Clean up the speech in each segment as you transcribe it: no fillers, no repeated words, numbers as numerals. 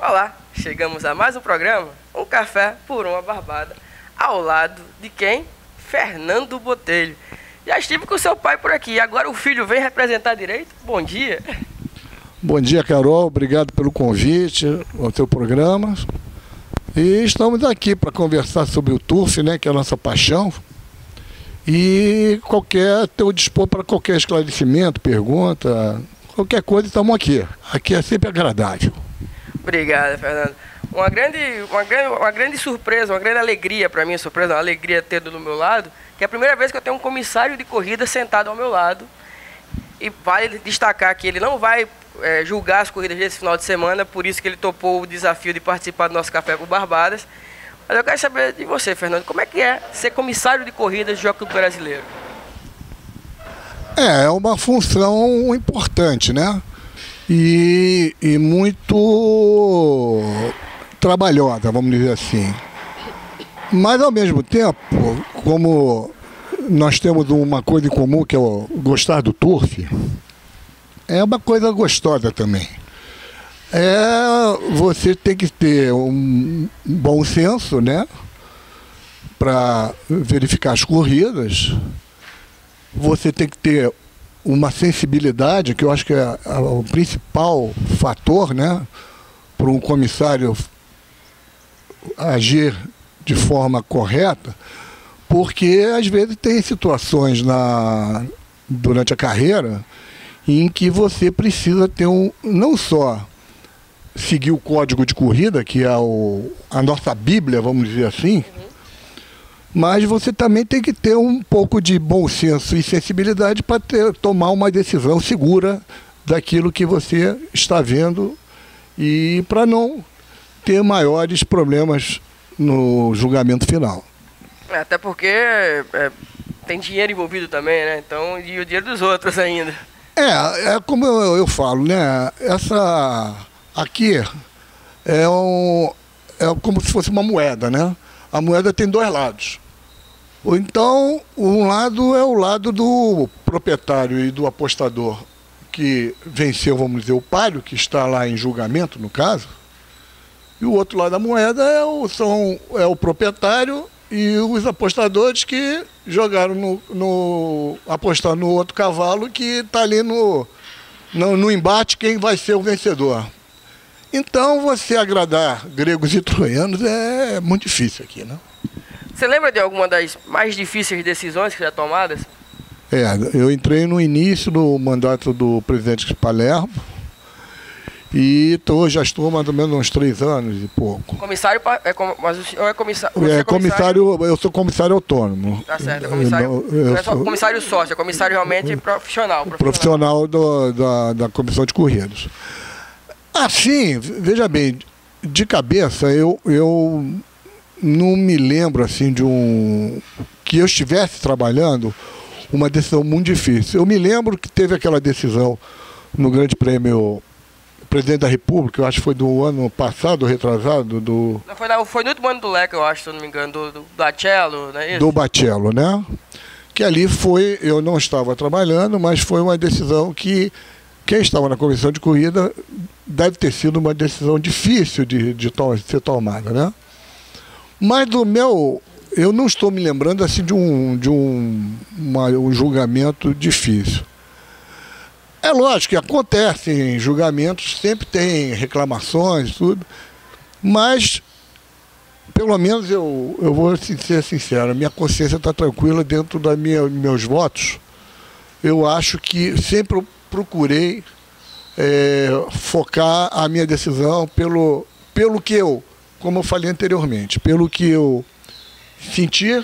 Olá, chegamos a mais um programa, um café por uma barbada, ao lado de quem? Fernando Botelho. Já estive com seu pai por aqui, agora o filho vem representar direito? Bom dia. Bom dia, Carol, obrigado pelo convite ao teu programa. E estamos aqui para conversar sobre o turf, né, que é a nossa paixão. E teu dispor para qualquer esclarecimento, pergunta, qualquer coisa, estamos aqui. Aqui é sempre agradável. Obrigado, Fernando. Uma grande surpresa, uma grande alegria para mim, uma alegria tê-lo do meu lado, que é a primeira vez que eu tenho um comissário de corrida sentado ao meu lado. E vale destacar que ele não vai julgar as corridas desse final de semana, por isso que ele topou o desafio de participar do nosso Café por Barbadas. Mas eu quero saber de você, Fernando, como é que é ser comissário de corridas de Jockey Brasileiro? É uma função importante, né? E muito trabalhosa, vamos dizer assim. Mas, ao mesmo tempo, como nós temos uma coisa em comum, que é o gostar do turf, é uma coisa gostosa também. Você tem que ter um bom senso, né, para verificar as corridas. Você tem que ter uma sensibilidade, que eu acho que é o principal fator, né, para um comissário agir de forma correta, porque às vezes tem situações durante a carreira em que você precisa ter não só seguir o código de corrida, que é a nossa Bíblia, vamos dizer assim, mas você também tem que ter um pouco de bom senso e sensibilidade para tomar uma decisão segura daquilo que você está vendo e para não ter maiores problemas no julgamento final. Até porque tem dinheiro envolvido também, né? Então, e o dinheiro dos outros ainda. É como eu falo, né? Essa aqui é como se fosse uma moeda, né? A moeda tem dois lados. Então, um lado é o lado do proprietário e do apostador que venceu, vamos dizer, o páreo, que está lá em julgamento, no caso. E o outro lado da moeda é o proprietário e os apostadores que jogaram apostaram no outro cavalo que está ali no embate quem vai ser o vencedor. Então, você agradar gregos e troianos é muito difícil aqui, né? Você lembra de alguma das mais difíceis decisões que já tomadas? Eu entrei no início do mandato do presidente de Palermo e já estou mais ou menos uns 3 anos e pouco. Comissário, mas o senhor é comissário? Eu sou comissário autônomo. Tá certo, comissário, não é só comissário sócio, é comissário realmente profissional. Profissional da comissão de corridas. Assim, veja bem, de cabeça eu não me lembro assim que eu estivesse trabalhando uma decisão muito difícil. Eu me lembro que teve aquela decisão no Grande Prêmio Presidente da República, eu acho que foi do ano passado, retrasado, foi no último ano do Leca, eu acho, se eu não me engano, do Baccello, não é isso? Do Baccello, né? Que ali eu não estava trabalhando, mas foi uma decisão que quem estava na comissão de corrida deve ter sido uma decisão difícil de ser tomada, né? Mas eu não estou me lembrando assim de um julgamento difícil. É lógico que acontecem julgamentos, sempre tem reclamações, tudo, mas pelo menos eu vou ser sincero, minha consciência está tranquila dentro dos meus votos. Eu acho que sempre procurei focar a minha decisão pelo que como eu falei anteriormente, pelo que eu sentir,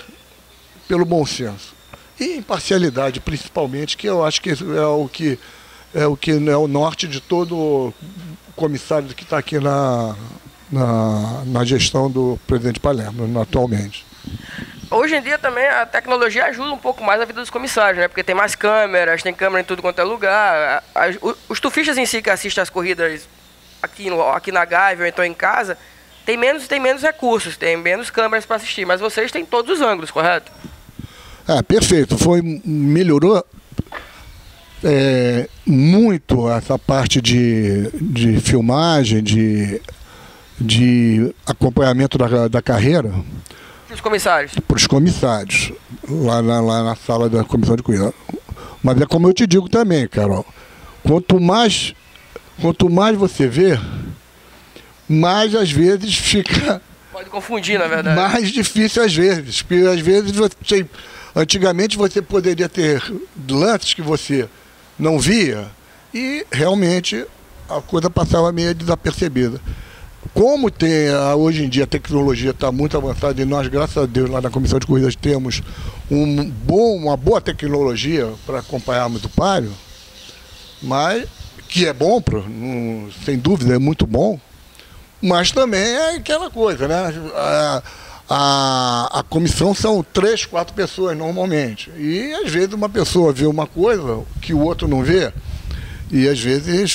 pelo bom senso. E imparcialidade, principalmente, que eu acho que é o norte de todo comissário que está aqui na gestão do presidente Palermo, atualmente. Hoje em dia também a tecnologia ajuda um pouco mais a vida dos comissários, né? Porque tem mais câmeras, tem câmera em tudo quanto é lugar. Os tufistas em si que assistem às corridas aqui na Gávea ou então em casa, tem menos recursos, tem menos câmeras para assistir, mas vocês têm todos os ângulos, correto? Perfeito. Melhorou muito essa parte de filmagem, de acompanhamento da carreira Os comissários. para os comissários, lá na sala da comissão de cuidado. Mas é como eu te digo também, Carol, quanto mais você vê, mais às vezes fica... Pode confundir, na verdade. Mais difícil às vezes, porque às vezes antigamente você poderia ter lances que você não via e realmente a coisa passava meio desapercebida. Como hoje em dia a tecnologia está muito avançada e nós, graças a Deus, lá na Comissão de Corridas temos uma boa tecnologia para acompanharmos o páreo, mas que é bom, sem dúvida, é muito bom, mas também é aquela coisa, né? A comissão são 3, 4 pessoas normalmente, e às vezes uma pessoa vê uma coisa que o outro não vê, e às vezes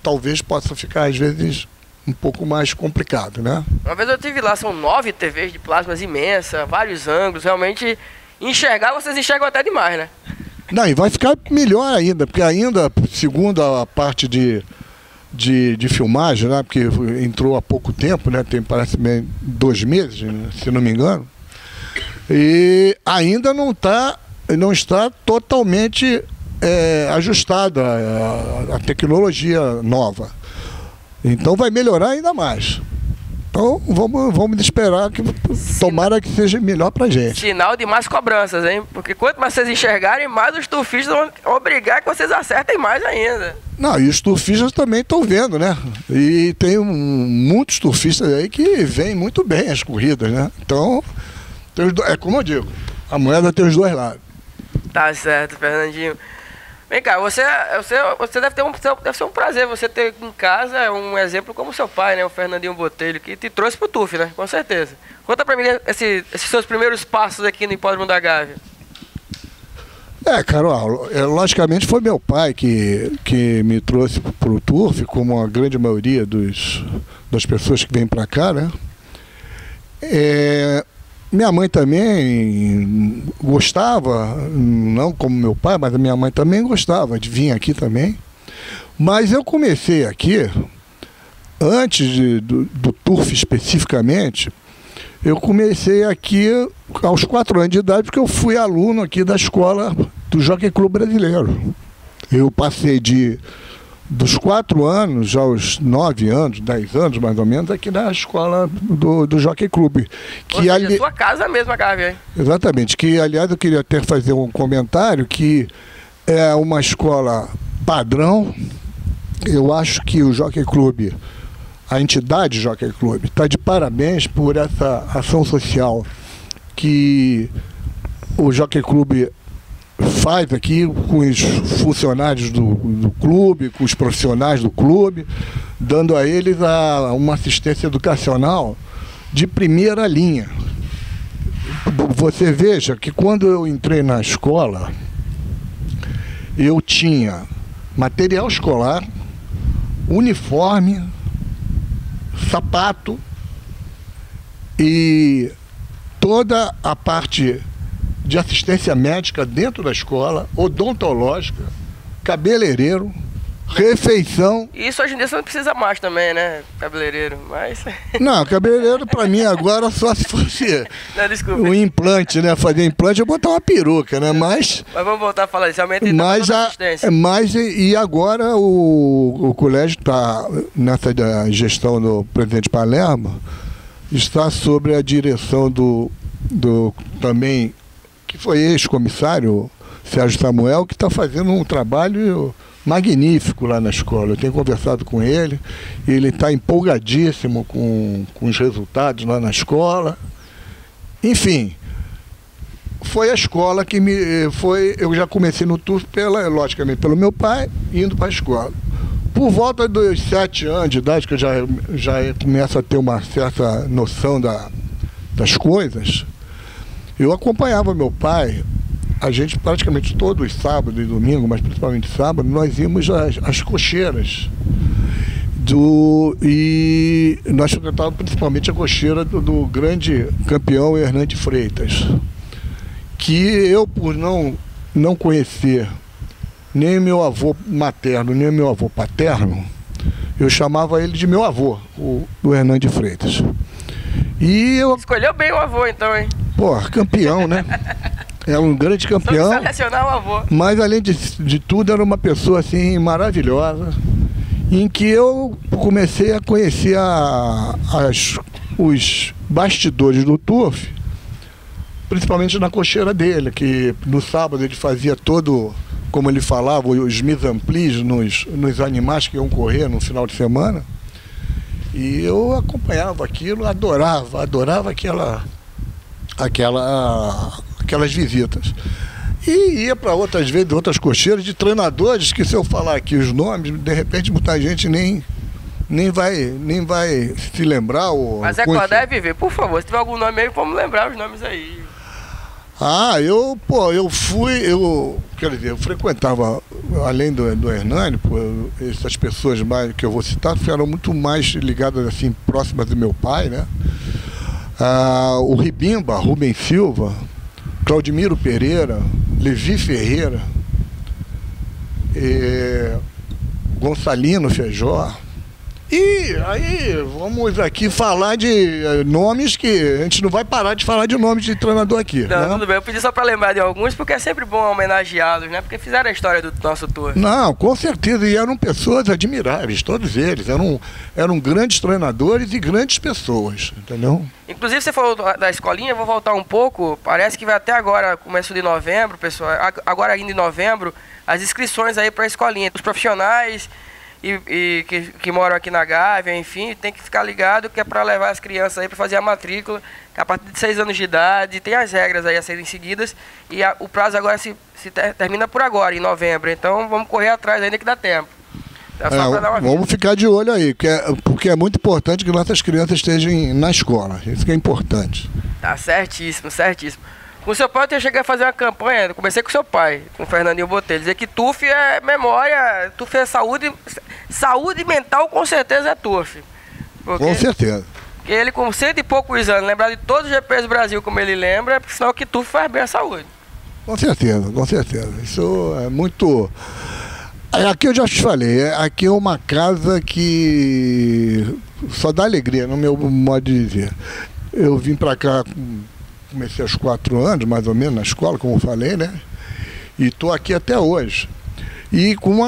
talvez possa ficar às vezes um pouco mais complicado, né? Uma vez eu estive lá, são 9 TVs de plasmas imensas, vários ângulos, realmente enxergar, vocês enxergam até demais, né? Não, e vai ficar melhor ainda, porque ainda, segundo a parte de filmagem, né? Porque entrou há pouco tempo, né? Parece 2 meses, né? Se não me engano, e ainda não está totalmente ajustada a tecnologia nova. Então vai melhorar ainda mais. Então vamos esperar que tomara que seja melhor pra gente. Sinal de mais cobranças, hein? Porque quanto mais vocês enxergarem, mais os turfistas vão obrigar que vocês acertem mais ainda. Não, e os turfistas também estão vendo, né? E tem muitos turfistas aí que veem muito bem as corridas, né? Então, é como eu digo, a moeda tem os dois lados. Tá certo, Fernandinho. Vem cá, você deve ser um prazer você ter em casa um exemplo como seu pai, né? O Fernandinho Botelho, que te trouxe pro TUF, né? Com certeza. Conta pra mim esses seus primeiros passos aqui no Hipódromo da Gávea. Carol, logicamente foi meu pai que me trouxe pro TUF, como a grande maioria das pessoas que vêm pra cá, né? Minha mãe também gostava, não como meu pai, mas a minha mãe também gostava de vir aqui também. Mas eu comecei aqui, antes do TUF especificamente, eu comecei aqui aos 4 anos de idade, porque eu fui aluno aqui da escola do Jockey Club Brasileiro. Eu passei dos 4 anos aos 9 anos, 10 anos mais ou menos, aqui na escola do Jockey Club. Ou seja, sua casa mesmo, a Gávea, hein? Exatamente, que aliás eu queria até fazer um comentário que é uma escola padrão. Eu acho que o Jockey Club, a entidade Jockey Club, está de parabéns por essa ação social que o Jockey Club faz aqui com os funcionários do clube, com os profissionais do clube, dando a eles uma assistência educacional de primeira linha. Você veja que quando eu entrei na escola, eu tinha material escolar, uniforme, sapato e toda a parte de assistência médica dentro da escola, odontológica, cabeleireiro, refeição. Isso hoje em dia você não precisa mais também, né? Cabeleireiro, mas... Não, cabeleireiro pra mim agora só se fosse não, desculpa. Um implante, né? Fazer implante, eu botar uma peruca, né? Mas vamos voltar a falar isso, realmente assistência. E agora o colégio está, nessa gestão do presidente Palermo, está sob a direção do também, que foi ex-comissário Sérgio Samuel, que está fazendo um trabalho magnífico lá na escola. Eu tenho conversado com ele, ele está empolgadíssimo com os resultados lá na escola. Enfim, foi a escola que eu já comecei no TUF, logicamente, pelo meu pai, indo para a escola. Por volta dos 7 anos de idade, que eu já começo a ter uma certa noção das coisas, eu acompanhava meu pai. A gente praticamente todos os sábados e domingos, mas principalmente sábado, nós íamos às cocheiras. E nós frequentávamos principalmente a cocheira do grande campeão Hernande Freitas, que eu, por não conhecer nem meu avô materno, nem meu avô paterno, Eu chamava ele de meu avô, o Hernan de Freitas. E eu... Escolheu bem o avô, então, hein? Pô, campeão, né? Era um grande campeão. Selecionar o avô. Mas, além de tudo, era uma pessoa, assim, maravilhosa. Em que eu comecei a conhecer os bastidores do turf, principalmente na cocheira dele, que no sábado ele fazia todo, como ele falava, os mise-en-plis nos animais que iam correr no final de semana. E eu acompanhava aquilo, adorava aquelas visitas. E ia para outras vezes, outras cocheiras de treinadores, que se eu falar aqui os nomes, de repente muita gente nem vai se lembrar. Mas acordar e viver, por favor, se tiver algum nome aí, vamos lembrar os nomes aí. Eu frequentava, além do Hernani, essas pessoas mais que eu vou citar, eram muito mais ligadas, assim, próximas do meu pai, né? O Ribimba, Rubem Silva, Claudimiro Pereira, Levi Ferreira, Gonçalino Feijó. E aí, vamos aqui falar de nomes que a gente não vai parar de falar de nomes de treinador aqui. Não, né? tudo bem, eu pedi só para lembrar de alguns, porque é sempre bom homenageá-los, né? Porque fizeram a história do nosso tour. Não, com certeza, e eram pessoas admiráveis, todos eles. Eram grandes treinadores e grandes pessoas, entendeu? Inclusive, você falou da escolinha, eu vou voltar um pouco. Parece que vai até agora, começo de novembro, pessoal, agora ainda em novembro, as inscrições aí para a escolinha. Os profissionais que moram aqui na Gávea, enfim, tem que ficar ligado que é para levar as crianças aí para fazer a matrícula, que a partir de 6 anos de idade, tem as regras aí a serem seguidas, e o prazo agora termina por agora, em novembro, então vamos correr atrás ainda que dá tempo. Vamos ficar de olho aí, porque é muito importante que nossas crianças estejam na escola, isso que é importante. Tá certíssimo, certíssimo. Com o seu pai eu cheguei a fazer uma campanha, comecei com o seu pai, com o Fernandinho Botelho, dizer que TUF é memória, TUF é saúde mental, com certeza é TUF. Com certeza. Porque ele com 100 e poucos anos, lembrar de todos os GPs do Brasil como ele lembra, porque senão que TUF faz bem a saúde. Com certeza, com certeza. Isso é muito... Aqui eu já te falei, aqui é uma casa que só dá alegria, no meu modo de dizer. Eu vim pra cá... Comecei aos 4 anos, mais ou menos, na escola, como eu falei, né? E estou aqui até hoje. E com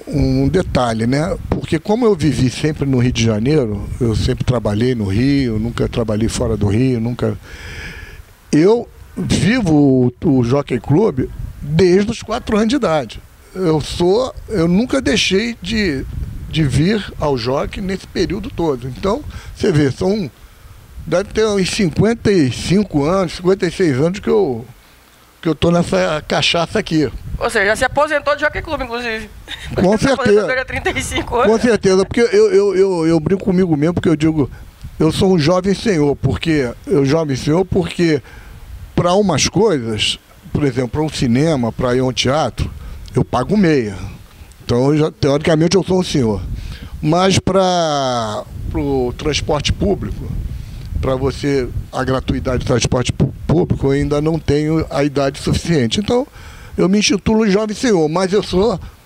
um detalhe, né? Porque como eu vivi sempre no Rio de Janeiro, eu sempre trabalhei no Rio, nunca trabalhei fora do Rio, nunca... Eu vivo o Jockey Club desde os 4 anos de idade. Eu nunca deixei de vir ao Jockey nesse período todo. Então, você vê, deve ter uns 55 anos, 56 anos que eu tô nessa cachaça aqui. Ou seja, já se aposentou de Jockey Club, inclusive. Com certeza. 35 anos. Com certeza, porque eu brinco comigo mesmo, porque eu digo, eu sou um jovem senhor, porque para umas coisas, por exemplo, para um cinema, para ir a um teatro, eu pago meia. Então, teoricamente, eu sou um senhor. Mas para o transporte público, para você, a gratuidade do transporte público, eu ainda não tenho a idade suficiente. Então, eu me intitulo jovem senhor, mas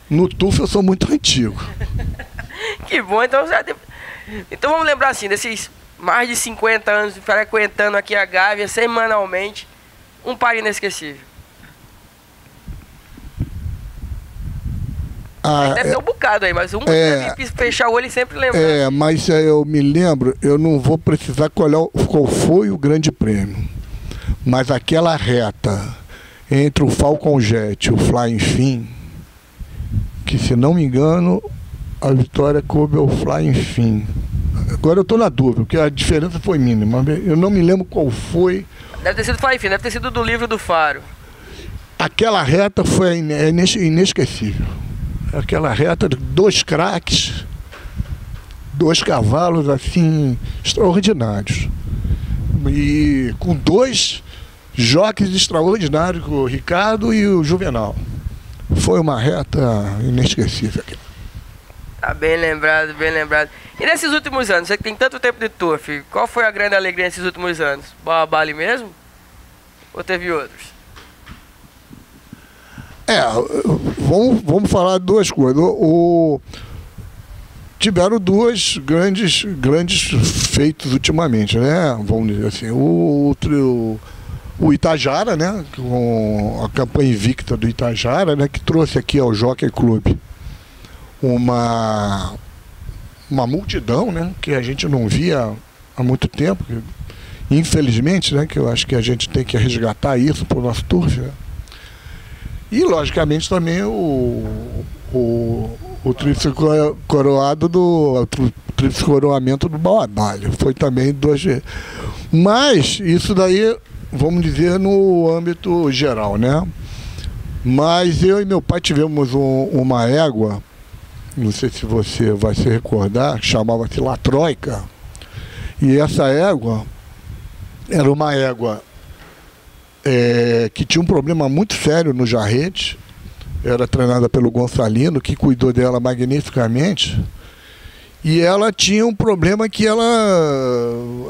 no TUF eu sou muito antigo. Que bom, então vamos lembrar assim, desses mais de 50 anos frequentando aqui a Gávea semanalmente, um par inesquecível. Deve ter um bocado aí, mas deve fechar o olho e sempre lembrar. Mas eu me lembro, eu não vou precisar qual foi o grande prêmio, mas aquela reta entre o Falcon Jet e o Flying Fin, que se não me engano, a vitória coube ao Flying Fin. Agora eu estou na dúvida, porque a diferença foi mínima, eu não me lembro qual foi. Deve ter sido Flying Fin, deve ter sido do livro do Faro. Aquela reta foi inesquecível. Aquela reta de 2 craques, 2 cavalos assim extraordinários. E com 2 jockeys extraordinários, o Ricardo e o Juvenal. Foi uma reta inesquecível. Tá bem lembrado, bem lembrado. E nesses últimos anos, você que tem tanto tempo de turf, qual foi a grande alegria nesses últimos anos? Bali mesmo? Ou teve outros? Vamos falar 2 coisas. tiveram duas grandes feitos ultimamente, né? Vamos dizer assim, o Itajara, né? Com a campanha invicta do Itajara, né? Que trouxe aqui ao Jockey Club uma multidão, né? Que a gente não via há muito tempo, infelizmente, né? Que eu acho que a gente tem que resgatar isso para o nosso turf, né? E logicamente também o tríplice coroado tríplice coroamento do Bauadalho. Foi também 2 vezes. Mas isso daí, vamos dizer, no âmbito geral, né? Mas eu e meu pai tivemos uma égua, não sei se você vai se recordar, chamava-se La Troika. E essa égua era uma égua que tinha um problema muito sério no jarrete. Era treinada pelo Gonçalino, que cuidou dela magnificamente. E ela tinha um problema que ela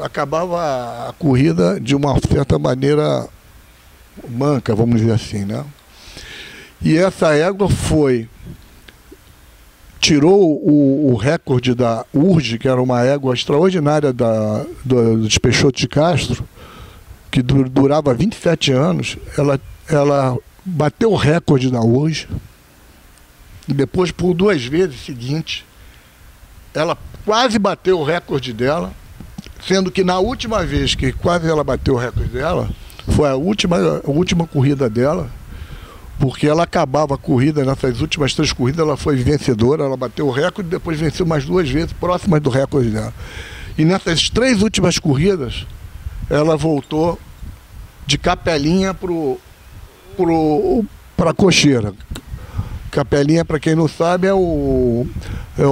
acabava a corrida de uma certa maneira manca, vamos dizer assim, né? E essa égua tirou o recorde da Urge, que era uma égua extraordinária dos Peixoto de Castro, que durava 27 anos. Ela bateu o recorde da Urge. E depois, por 2 vezes seguintes, ela quase bateu o recorde dela, sendo que na última vez que quase ela bateu o recorde dela, foi a última corrida dela, porque ela acabava a corrida, nessas últimas 3 corridas ela foi vencedora, ela bateu o recorde e depois venceu mais 2 vezes, próximas do recorde dela. E nessas 3 últimas corridas, ela voltou de Capelinha para Cocheira. Capelinha, para quem não sabe, é o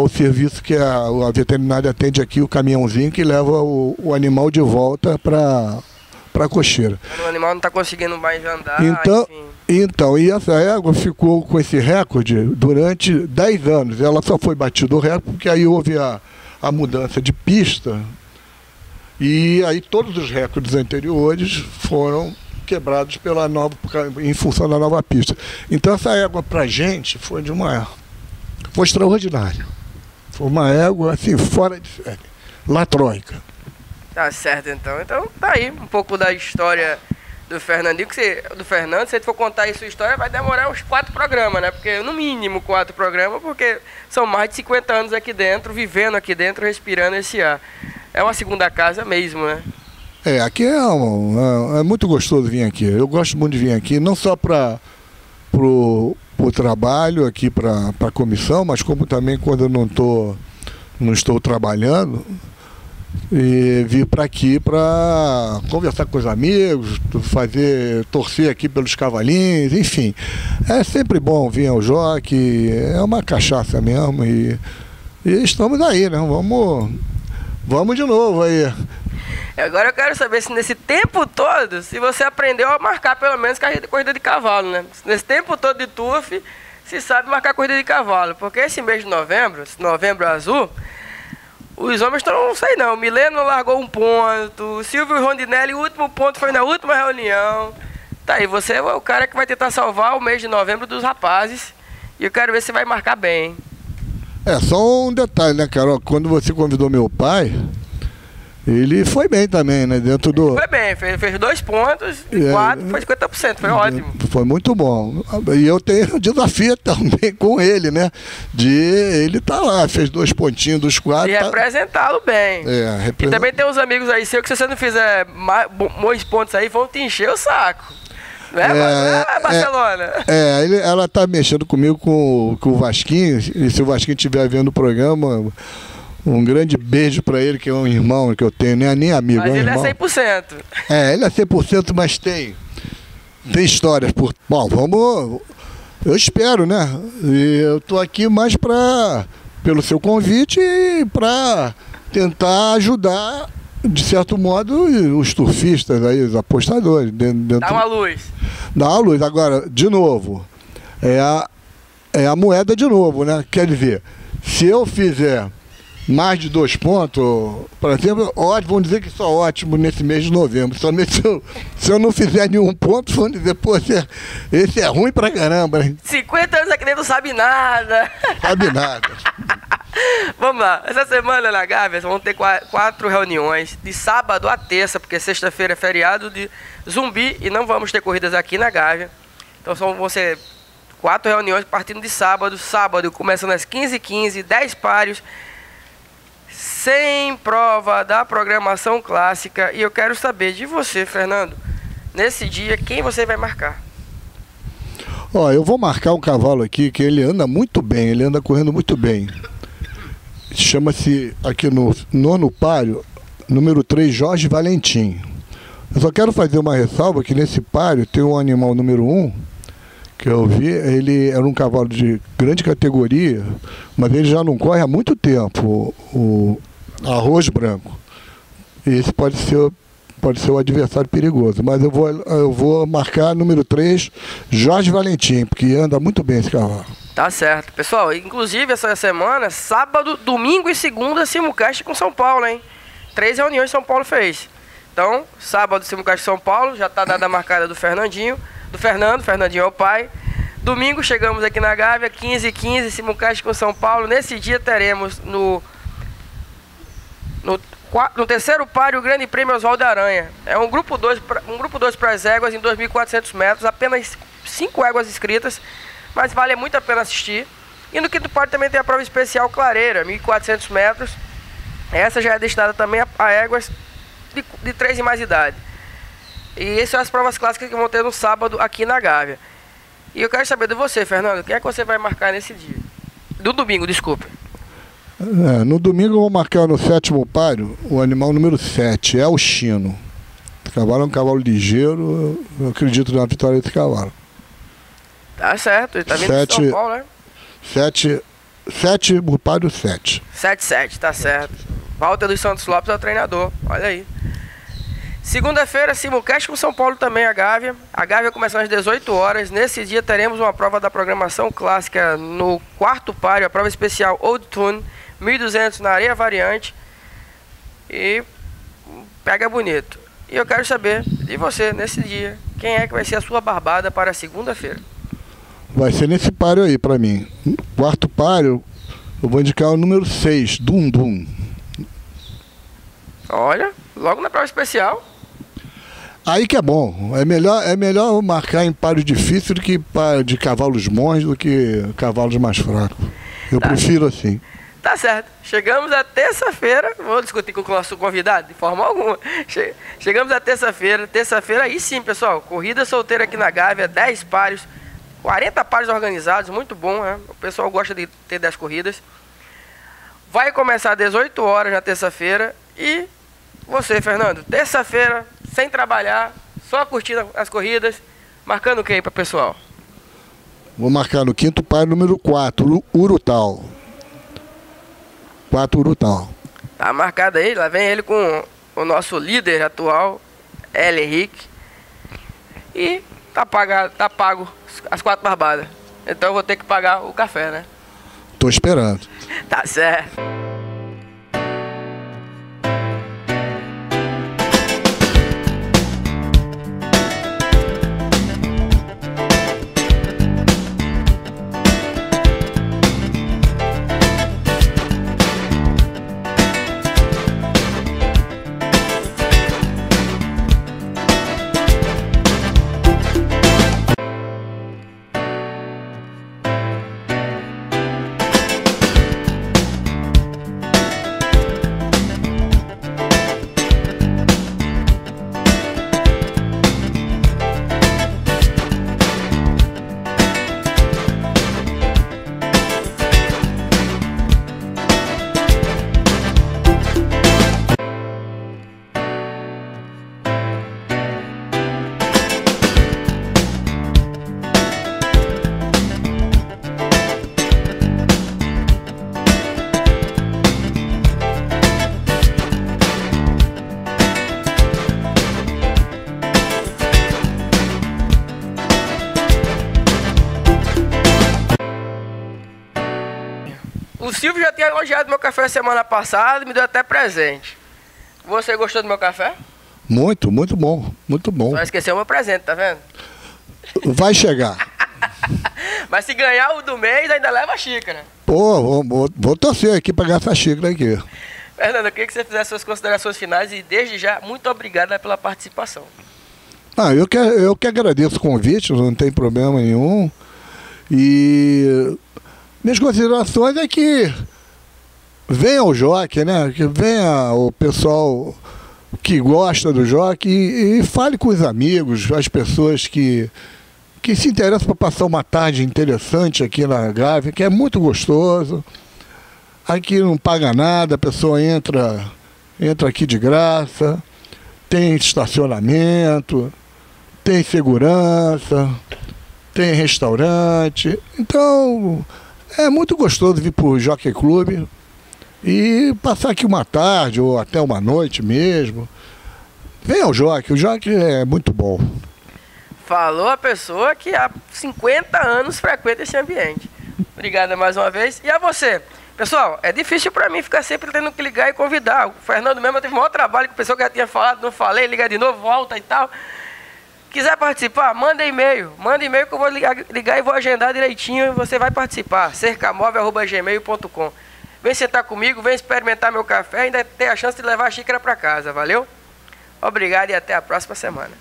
serviço que a veterinária atende aqui, o caminhãozinho que leva o animal de volta para Cocheira. O animal não está conseguindo mais andar, Então, e essa égua ficou com esse recorde durante 10 anos. Ela só foi batida o recorde porque aí houve a mudança de pista e aí todos os recordes anteriores foram quebrados em função da nova pista. Então essa égua pra gente foi extraordinária. Foi uma égua assim, fora de série. La Troika. Tá certo, então. Então tá aí um pouco da história do Fernandinho. Do Fernando, se ele for contar aí sua história, vai demorar uns 4 programas, né? Porque no mínimo 4 programas, porque são mais de 50 anos aqui dentro, vivendo aqui dentro, respirando esse ar. É uma segunda casa mesmo, né? Aqui é muito gostoso vir aqui. Eu gosto muito de vir aqui, não só para o trabalho aqui, para a comissão, mas como também quando eu não estou trabalhando, e vir para aqui para conversar com os amigos, torcer aqui pelos cavalinhos, enfim. É sempre bom vir ao Jockey, é uma cachaça mesmo, e estamos aí, né? Vamos de novo aí. Agora eu quero saber se nesse tempo todo, se você aprendeu a marcar pelo menos corrida de cavalo, né? Nesse tempo todo de turf, se sabe marcar corrida de cavalo. Porque esse mês de novembro, esse novembro azul, os homens estão, não sei não, Mileno largou 1 ponto, Silvio Rondinelli, o último ponto foi na última reunião. Tá aí, você é o cara que vai tentar salvar o mês de novembro dos rapazes. E eu quero ver se vai marcar bem. Só um detalhe, né, Carol? Quando você convidou meu pai, ele foi bem também, né? Dentro do... Foi bem, fez 2 pontos e 4, foi 50%, foi ótimo. Foi muito bom. E eu tenho um desafio também com ele, né? Ele tá lá, fez 2 pontinhos dos 4. E representá-lo bem. E também tem uns amigos aí seus que se você não fizer bons pontos aí, vão te encher o saco. Barcelona. Ela tá mexendo comigo com o Vasquinho, e se o Vasquinho estiver vendo o programa... Um grande beijo para ele, que é um irmão que eu tenho, nem amigo. Mas ele irmão. É 100%. Ele é 100%, mas tem histórias por... Bom, vamos... Eu espero, né? E eu tô aqui mais pelo seu convite e para tentar ajudar, de certo modo, os turfistas aí, os apostadores. Dá uma luz. Dá uma luz. Agora, de novo, é a moeda de novo, né? Quer dizer, se eu fizer mais de 2 pontos, por exemplo, vamos dizer que só ótimo nesse mês de novembro. Somente se eu não fizer nenhum ponto, vão dizer, pô, esse é ruim pra caramba, hein? 50 anos aqui nem não sabe nada. Sabe nada. Vamos lá. Essa semana na Gávea vão ter 4 reuniões, de sábado a terça, porque sexta-feira é feriado de Zumbi e não vamos ter corridas aqui na Gávea. Então vão ser 4 reuniões partindo de sábado. Sábado começando às 15h15, 10 páreos, sem prova da programação clássica. E eu quero saber de você, Fernando, nesse dia, quem você vai marcar? Ó, eu vou marcar um cavalo aqui que ele anda muito bem, ele anda correndo muito bem. Chama-se aqui no nono páreo, número 3, Jorge Valentim. Eu só quero fazer uma ressalva que nesse páreo tem um animal número 1, que eu vi, ele era um cavalo de grande categoria, mas ele já não corre há muito tempo, o Arroz Branco. E esse pode ser o adversário perigoso, mas eu vou marcar número 3, Jorge Valentim, porque anda muito bem esse cavalo. Tá certo. Pessoal, inclusive essa semana, sábado, domingo e segunda, simulcast com São Paulo, hein? 3 reuniões São Paulo fez. Então, sábado, simulcast São Paulo, já tá dada a marcada do Fernandinho, Fernandinho é o pai. Domingo chegamos aqui na Gávea, 15h15, simulcast com São Paulo. Nesse dia teremos no terceiro páreo o Grande Prêmio Oswaldo Aranha. É um grupo 2 para as éguas em 2.400 metros, apenas 5 éguas inscritas, mas vale muito a pena assistir. E no quinto páreo também tem a prova especial Clareira, 1.400 metros. Essa já é destinada também a éguas de 3 e mais idade. E essas são as provas clássicas que vão ter no sábado aqui na Gávea. E eu quero saber de você, Fernando, quem é que você vai marcar nesse dia? Do domingo, desculpa. No domingo eu vou marcar no 7º páreo o animal número 7, é o Chino. O cavalo é um cavalo ligeiro, eu acredito na vitória desse cavalo. Tá certo, ele tá vindo de São Paulo, né? 7, o páreo 7. 7-7, tá certo. Walter dos Santos Lopes é o treinador, olha aí. Segunda-feira, simulcast com São Paulo também, a Gávea. A Gávea começa às 18 horas. Nesse dia teremos uma prova da programação clássica no 4º páreo, a prova especial Old Tune, 1.200 na areia variante. E pega bonito. E eu quero saber de você, nesse dia, quem é que vai ser a sua barbada para segunda-feira? Vai ser nesse páreo aí pra mim. 4º páreo, eu vou indicar o número 6, Dum Dum. Olha, logo na prova especial. Aí que é bom. É melhor marcar em páreo difícil do que de cavalos bons do que cavalos mais fracos. Eu prefiro assim. Tá certo. Chegamos a terça-feira. Vou discutir com o nosso convidado de forma alguma. Chegamos a terça-feira. Terça-feira aí sim, pessoal. Corrida solteira aqui na Gávea, 10 páreos. 40 páreos organizados, muito bom, né? O pessoal gosta de ter 10 corridas. Vai começar às 18 horas na terça-feira. E você, Fernando, terça-feira, sem trabalhar, só curtindo as corridas, marcando o que aí para o pessoal? Vou marcar no 5º páreo, número 4, Urutau. 4 Urutau. Tá marcado aí, lá vem ele com o nosso líder atual, L. Henrique. E tá pago as 4 barbadas. Então eu vou ter que pagar o café, né? Tô esperando. Tá certo. O Silvio já tinha elogiado meu café semana passada e me deu até presente. Você gostou do meu café? Muito, muito bom, muito bom. Só esqueceu o meu presente, tá vendo? Vai chegar. Mas se ganhar o do mês, ainda leva a xícara. Pô, vou torcer aqui para ganhar essa xícara aqui. Fernando, eu queria que você fizesse suas considerações finais e desde já, muito obrigado pela participação. Eu que agradeço o convite, não tem problema nenhum. E minhas considerações é que venha o jockey, né? Que venha o pessoal que gosta do jockey e fale com os amigos, as pessoas que se interessam para passar uma tarde interessante aqui na Gávea, que é muito gostoso. Aqui não paga nada, a pessoa entra aqui de graça, tem estacionamento, tem segurança, tem restaurante. Então, é muito gostoso vir para o Jockey Club e passar aqui uma tarde ou até uma noite mesmo. Venha ao Jockey, o Jockey é muito bom. Falou a pessoa que há 50 anos frequenta esse ambiente. Obrigado mais uma vez. E a você? Pessoal, é difícil para mim ficar sempre tendo que ligar e convidar. O Fernando mesmo teve o maior trabalho com o pessoal que já tinha falado, não falei, liga de novo, volta e tal. Quiser participar, manda e-mail. Manda e-mail que eu vou ligar e vou agendar direitinho e você vai participar. cercamóvel@gmail.com. Vem sentar comigo, vem experimentar meu café e ainda tem a chance de levar a xícara para casa, valeu? Obrigado e até a próxima semana.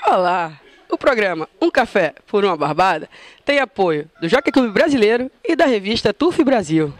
Olá! O programa Um Café por uma Barbada tem apoio do Jockey Clube Brasileiro e da revista Turf Brasil.